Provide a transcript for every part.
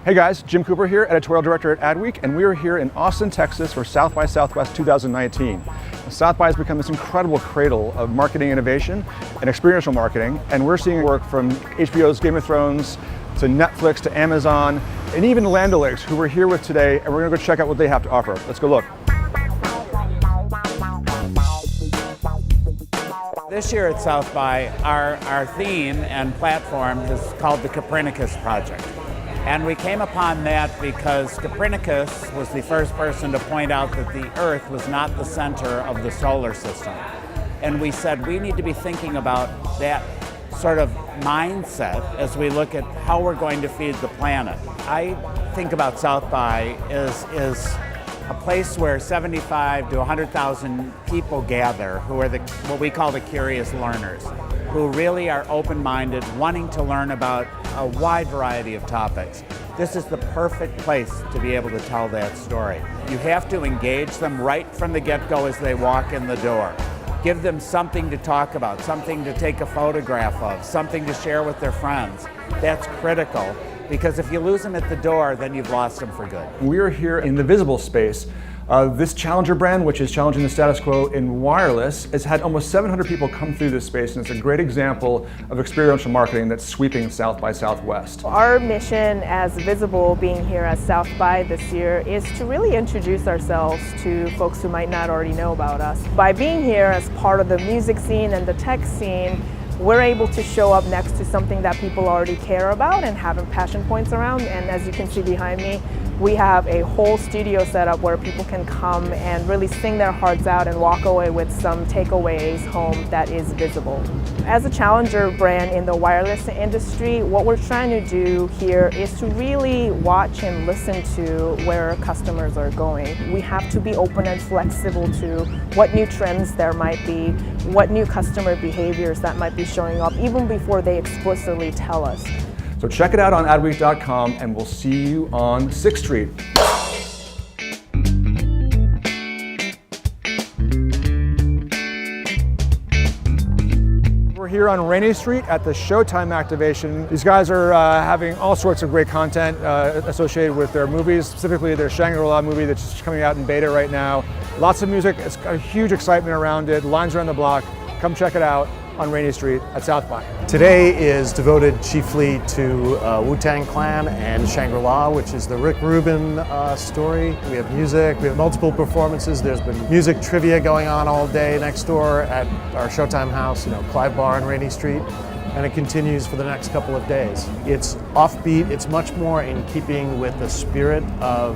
Hey guys, Jim Cooper here, Editorial Director at Adweek, and we are here in Austin, Texas for South by Southwest 2019. South by has become this incredible cradle of marketing innovation and experiential marketing, and we're seeing work from HBO's Game of Thrones to Netflix to Amazon, and even Land O'Lakes, who we're here with today, and we're gonna go check out what they have to offer. Let's go look. This year at South by, our theme and platform is called the Copernicus Project. And we came upon that because Copernicus was the first person to point out that the Earth was not the center of the solar system. And we said we need to be thinking about that sort of mindset as we look at how we're going to feed the planet. I think about South by as a place where 75 to 100,000 people gather who are what we call the curious learners, who really are open-minded, wanting to learn about a wide variety of topics. This is the perfect place to be able to tell that story. You have to engage them right from the get-go as they walk in the door. Give them something to talk about, something to take a photograph of, something to share with their friends. That's critical, because if you lose them at the door, then you've lost them for good. We're here in the visible space. This Challenger brand, which is challenging the status quo in wireless, has had almost 700 people come through this space, and it's a great example of experiential marketing that's sweeping South by Southwest. Our mission as Visible being here at South by this year is to really introduce ourselves to folks who might not already know about us. By being here as part of the music scene and the tech scene, we're able to show up next to something that people already care about and have passion points around. And as you can see behind me, we have a whole studio set up where people can come and really sing their hearts out and walk away with some takeaways home that is visible. As a challenger brand in the wireless industry, what we're trying to do here is to really watch and listen to where customers are going. We have to be open and flexible to what new trends there might be, what new customer behaviors that might be showing up, even before they explicitly tell us. So check it out on adweek.com, and we'll see you on 6th Street. We're here on Rainey Street at the Showtime activation. These guys are having all sorts of great content associated with their movies, specifically their Shangri-La movie that's just coming out in beta right now. Lots of music, it's got a huge excitement around it, lines around the block. Come check it out on Rainey Street at South by. Today is devoted chiefly to Wu-Tang Clan and Shangri-La, which is the Rick Rubin story. We have music, we have multiple performances. There's been music trivia going on all day next door at our Showtime house, Clive Bar on Rainey Street, and it continues for the next couple of days. It's offbeat, it's much more in keeping with the spirit of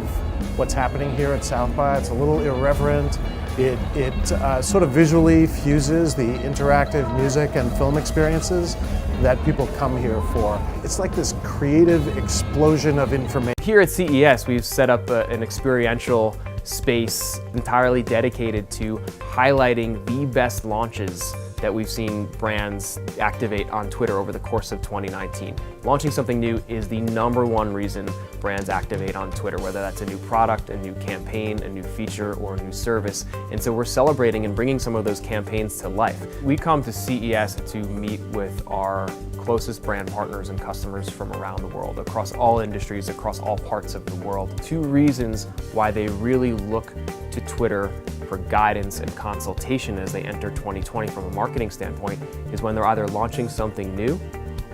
what's happening here at South by. It's a little irreverent. It sort of visually fuses the interactive music and film experiences that people come here for. It's like this creative explosion of information. Here at CES, we've set up an experiential space entirely dedicated to highlighting the best launches that we've seen brands activate on Twitter over the course of 2019. Launching something new is the #1 reason brands activate on Twitter, whether that's a new product, a new campaign, a new feature, or a new service. And so we're celebrating and bringing some of those campaigns to life. We come to CES to meet with our closest brand partners and customers from around the world, across all industries, across all parts of the world. 2 reasons why they really look to Twitter for guidance and consultation as they enter 2020 from a marketing standpoint is when they're either launching something new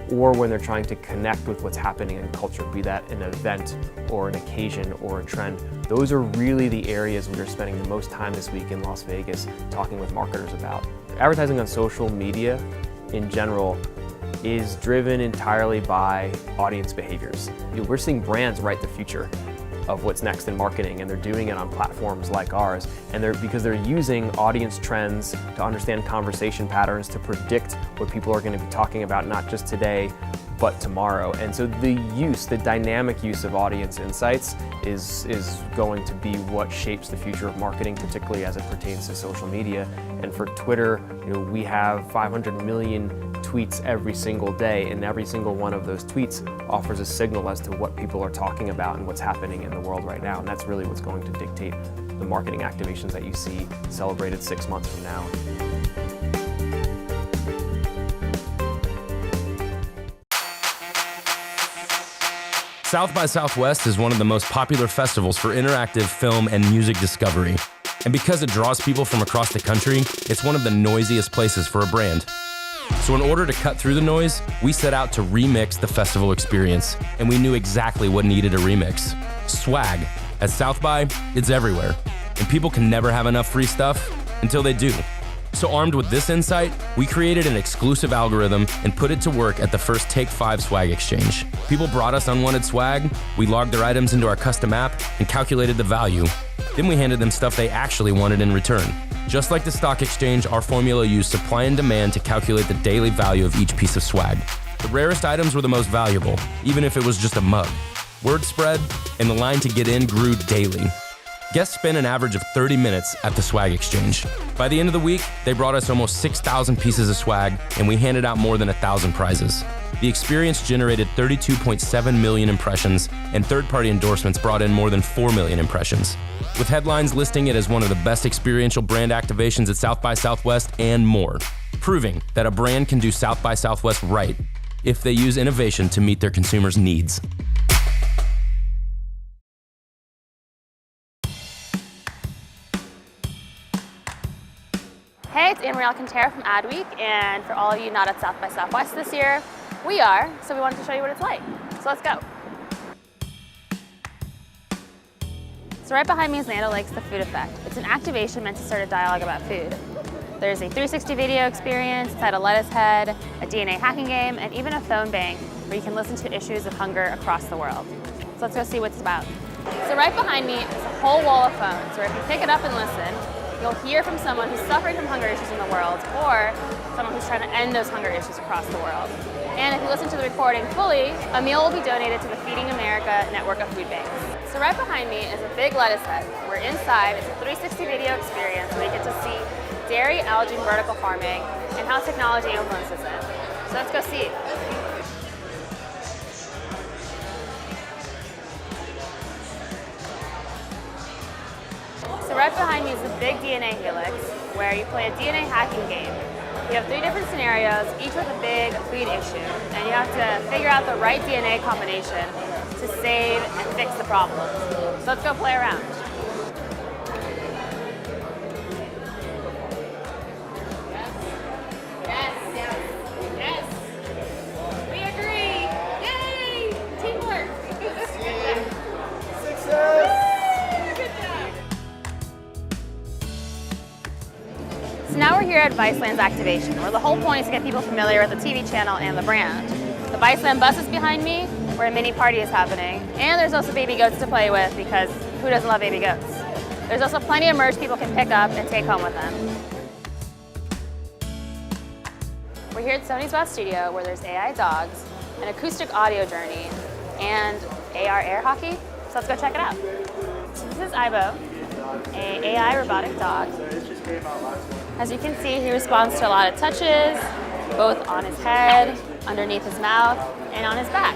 or when they're trying to connect with what's happening in culture, be that an event or an occasion or a trend. Those are really the areas we are spending the most time this week in Las Vegas talking with marketers about. Advertising on social media in general is driven entirely by audience behaviors. We're seeing brands write the future of what's next in marketing, and they're doing it on platforms like ours, and because they're using audience trends to understand conversation patterns to predict what people are going to be talking about, not just today but tomorrow. And so the dynamic use of audience insights is going to be what shapes the future of marketing, particularly as it pertains to social media. And for Twitter, we have 500 million tweets every single day, and every single one of those tweets offers a signal as to what people are talking about and what's happening in the world right now. And that's really what's going to dictate the marketing activations that you see celebrated 6 months from now. South by Southwest is one of the most popular festivals for interactive film and music discovery. And because it draws people from across the country, it's one of the noisiest places for a brand. So in order to cut through the noise, we set out to remix the festival experience, and we knew exactly what needed a remix. Swag. At South by, it's everywhere, and people can never have enough free stuff until they do. So armed with this insight, we created an exclusive algorithm and put it to work at the first Take 5 swag exchange. People brought us unwanted swag, we logged their items into our custom app and calculated the value. Then we handed them stuff they actually wanted in return. Just like the stock exchange, our formula used supply and demand to calculate the daily value of each piece of swag. The rarest items were the most valuable, even if it was just a mug. Word spread, and the line to get in grew daily. Guests spent an average of 30 minutes at the swag exchange. By the end of the week, they brought us almost 6,000 pieces of swag, and we handed out more than 1,000 prizes. The experience generated 32.7 million impressions, and third-party endorsements brought in more than 4 million impressions, with headlines listing it as one of the best experiential brand activations at South by Southwest and more, proving that a brand can do South by Southwest right if they use innovation to meet their consumers' needs. Hey, it's Anne-Marie Alcantara from Adweek, and for all of you not at South by Southwest this year, we are, so we wanted to show you what it's like. So let's go. So right behind me is Land O'Lakes, The Food Effect. It's an activation meant to start a dialogue about food. There's a 360 video experience, inside a lettuce head, a DNA hacking game, and even a phone bank where you can listen to issues of hunger across the world. So let's go see what it's about. So right behind me is a whole wall of phones, where if you pick it up and listen, you'll hear from someone who's suffering from hunger issues in the world, or someone who's trying to end those hunger issues across the world. And if you listen to the recording fully, a meal will be donated to the Feeding America network of food banks. So right behind me is a big lettuce head, where inside it's a 360 video experience where you get to see dairy, algae, and vertical farming, and how technology influences it. So let's go see. So right behind me is the big DNA helix, where you play a DNA hacking game. You have 3 different scenarios, each with a big food issue, and you have to figure out the right DNA combination to save and fix the problem. So let's go play around. Yes. We agree. Yay! Teamwork. Success. So now we're here at Viceland's activation, where the whole point is to get people familiar with the TV channel and the brand. The Viceland bus is behind me, where a mini party is happening, and there's also baby goats to play with, because who doesn't love baby goats? There's also plenty of merch people can pick up and take home with them. We're here at Sony's West Studio, where there's AI dogs, an acoustic audio journey, and AR air hockey. So let's go check it out. So this is Aibo, an AI robotic dog. As you can see, he responds to a lot of touches, both on his head, underneath his mouth, and on his back.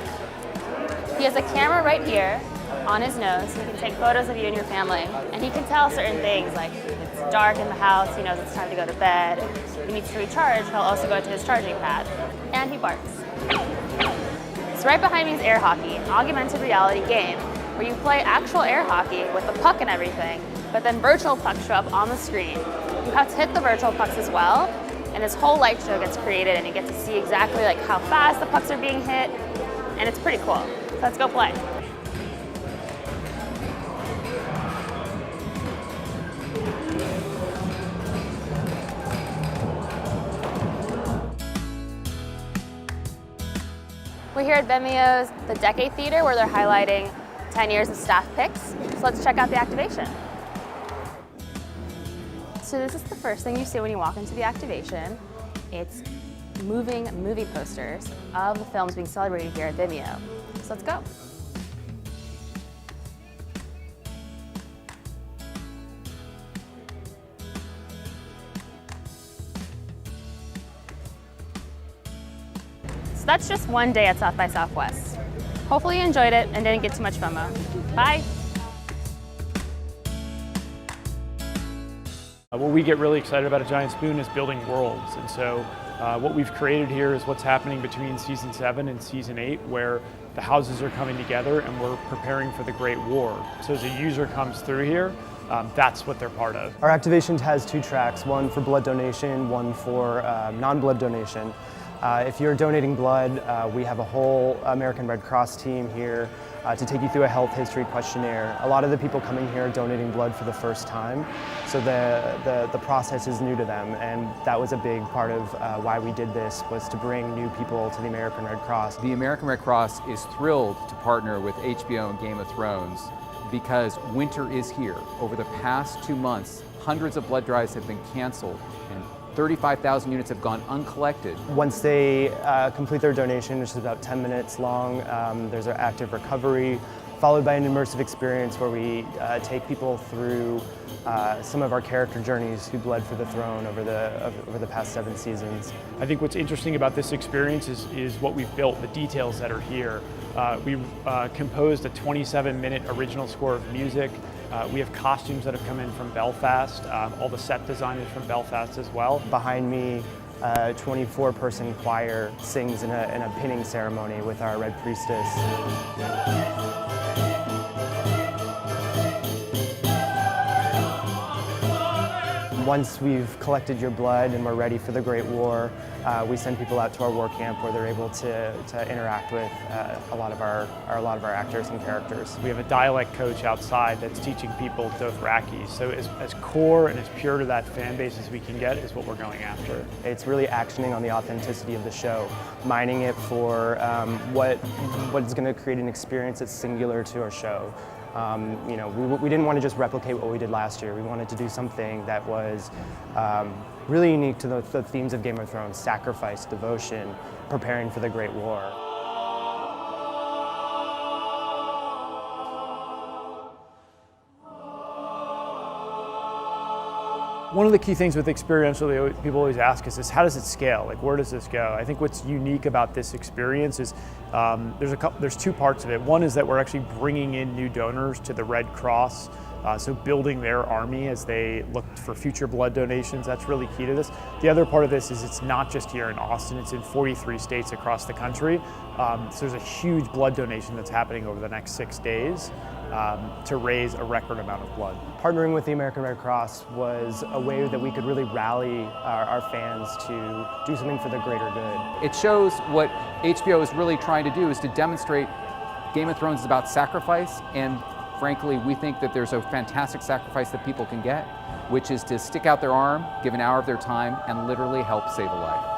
He has a camera right here on his nose, so he can take photos of you and your family. And he can tell certain things, like if it's dark in the house, he knows it's time to go to bed. If he needs to recharge, he'll also go to his charging pad. And he barks. So right behind me is air hockey, an augmented reality game, where you play actual air hockey with the puck and everything, but then virtual pucks show up on the screen. You have to hit the virtual pucks as well, and this whole light show gets created, and you get to see exactly like how fast the pucks are being hit, and it's pretty cool. So let's go play. We're here at Venmio's The Decade Theater, where they're highlighting 10 years of staff picks. So let's check out the activation. So this is the first thing you see when you walk into the activation. It's moving movie posters of the films being celebrated here at Vimeo. So let's go. So that's just one day at South by Southwest. Hopefully you enjoyed it and didn't get too much FOMO. Bye. What we get really excited about at Giant Spoon is building worlds, and so what we've created here is what's happening between Season 7 and Season 8, where the houses are coming together and we're preparing for the Great War. So as a user comes through here, that's what they're part of. Our activation has 2 tracks, one for blood donation, one for non-blood donation. If you're donating blood, we have a whole American Red Cross team here to take you through a health history questionnaire. A lot of the people coming here are donating blood for the first time, so the process is new to them, and that was a big part of why we did this, was to bring new people to the American Red Cross. The American Red Cross is thrilled to partner with HBO and Game of Thrones because winter is here. Over the past 2 months, hundreds of blood drives have been canceled and 35,000 units have gone uncollected. Once they complete their donation, which is about 10 minutes long, there's an active recovery, followed by an immersive experience where we take people through some of our character journeys who bled for the throne over the past 7 seasons. I think what's interesting about this experience is what we've built, the details that are here. We composed a 27-minute original score of music. We have costumes that have come in from Belfast. All the set design is from Belfast as well. Behind me, a 24-person choir sings in a pinning ceremony with our Red Priestess. Once we've collected your blood and we're ready for the Great War, we send people out to our war camp where they're able to interact with a lot of our actors and characters. We have a dialect coach outside that's teaching people Dothraki. So as core and as pure to that fan base as we can get is what we're going after. It's really actioning on the authenticity of the show, mining it for what is going to create an experience that's singular to our show. You know, we didn't want to just replicate what we did last year. We wanted to do something that was really unique to the themes of Game of Thrones: sacrifice, devotion, preparing for the Great War. One of the key things with experiential that people always ask us is, how does it scale? Like, where does this go? I think what's unique about this experience is there's 2 parts of it. One is that we're actually bringing in new donors to the Red Cross, so building their army as they look for future blood donations. That's really key to this. The other part of this is it's not just here in Austin, it's in 43 states across the country. So there's a huge blood donation that's happening over the next 6 days to raise a record amount of blood. Partnering with the American Red Cross was a way that we could really rally our fans to do something for the greater good. It shows what HBO is really trying to do, is to demonstrate Game of Thrones is about sacrifice, and frankly, we think that there's a fantastic sacrifice that people can get, which is to stick out their arm, give an hour of their time, and literally help save a life.